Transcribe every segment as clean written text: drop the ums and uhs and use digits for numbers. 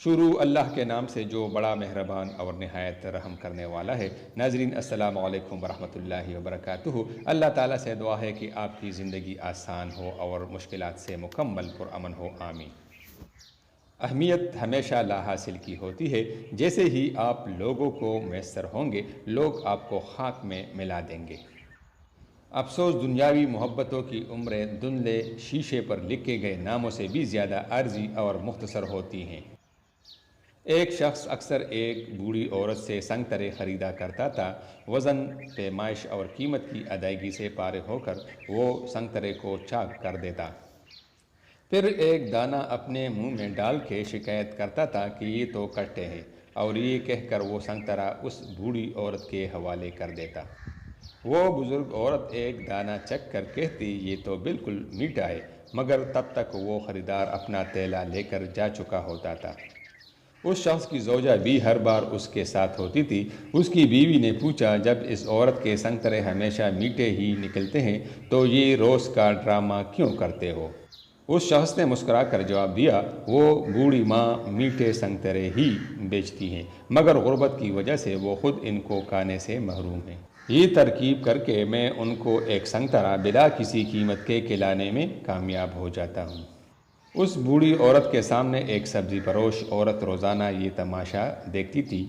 شروع اللہ کے نام سے جو بڑا مہربان اور نہایت رحم کرنے والا ہے۔ ناظرین السلام علیکم ورحمۃ اللہ وبرکاتہ۔ اللہ تعالیٰ سے دعا ہے کہ آپ کی زندگی آسان ہو اور مشکلات سے مکمل پرامن ہو، آمین۔ اہمیت ہمیشہ لا حاصل کی ہوتی ہے، جیسے ہی آپ لوگوں کو میسر ہوں گے لوگ آپ کو خاک میں ملا دیں گے۔ افسوس دنیاوی محبتوں کی عمریں دھندلے شیشے پر لکھے گئے ناموں سے بھی زیادہ عارضی اور مختصر ہوتی ہیں۔ ایک شخص اکثر ایک بوڑھی عورت سے سنگترے خریدا کرتا تھا۔ وزن، پیمائش اور قیمت کی ادائیگی سے فارغ ہو کر وہ سنگترے کو چاک کر دیتا۔ پھر ایک دانہ اپنے منہ میں ڈال کے شکایت کرتا تھا کہ یہ تو کھٹے ہیں، اور یہ کہہ کر وہ سنگترا اس بوڑھی عورت کے حوالے کر دیتا۔ وہ بزرگ عورت ایک دانہ چکھ کر کہتی یہ تو بالکل میٹھا ہے، مگر تب تک وہ خریدار اپنا تیلا لے کر جا چکا ہوتا تھا۔ اس شخص کی زوجہ بھی ہر بار اس کے ساتھ ہوتی تھی۔ اس کی بیوی نے پوچھا، جب اس عورت کے سنگترے ہمیشہ میٹھے ہی نکلتے ہیں تو یہ روز کا ڈرامہ کیوں کرتے ہو؟ اس شخص نے مسکرا کر جواب دیا، وہ بوڑھی ماں میٹھے سنگترے ہی بیچتی ہیں، مگر غربت کی وجہ سے وہ خود ان کو کھانے سے محروم ہیں۔ یہ ترکیب کر کے میں ان کو ایک سنگترا بلا کسی قیمت کے کھلانے میں کامیاب ہو جاتا ہوں۔ اس بوڑھی عورت کے سامنے ایک سبزی فروش عورت روزانہ یہ تماشا دیکھتی تھی،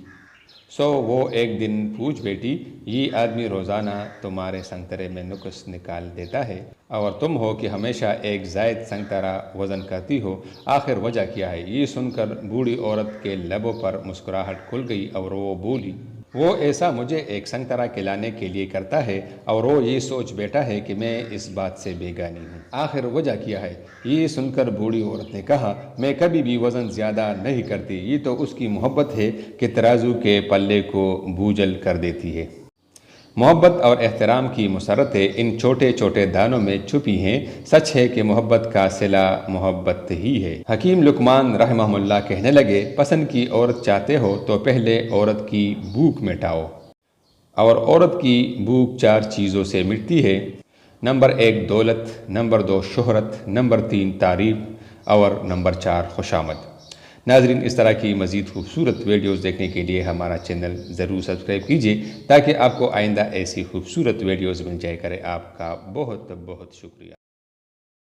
سو وہ ایک دن پوچھ بیٹھی، یہ آدمی روزانہ تمہارے سنگترے میں نقص نکال دیتا ہے، اور تم ہو کہ ہمیشہ ایک زائد سنگترا وزن کرتی ہو، آخر وجہ کیا ہے؟ یہ سن کر بوڑھی عورت کے لبوں پر مسکراہٹ کھل گئی اور وہ بولی، وہ ایسا مجھے ایک سنگترا کھلانے کے لیے کرتا ہے، اور وہ یہ سوچ بیٹھا ہے کہ میں اس بات سے بیگانی ہوں، آخر وجہ کیا ہے؟ یہ سن کر بوڑھی عورت نے کہا، میں کبھی بھی وزن زیادہ نہیں کرتی، یہ تو اس کی محبت ہے کہ ترازو کے پلے کو بوجھل کر دیتی ہے۔ محبت اور احترام کی مسرتیں ان چھوٹے چھوٹے دانوں میں چھپی ہیں۔ سچ ہے کہ محبت کا صلہ محبت ہی ہے۔ حکیم لقمان رحمہ اللہ کہنے لگے، پسند کی عورت چاہتے ہو تو پہلے عورت کی بھوک مٹاؤ، اور عورت کی بھوک 4 چیزوں سے مٹتی ہے۔ نمبر 1 دولت، نمبر 2 شہرت، نمبر 3 تعریف، اور نمبر 4 خوشامد۔ ناظرین، اس طرح کی مزید خوبصورت ویڈیوز دیکھنے کے لیے ہمارا چینل ضرور سبسکرائب کیجیے تاکہ آپ کو آئندہ ایسی خوبصورت ویڈیوز مل جائے کرے۔ آپ کا بہت بہت شکریہ۔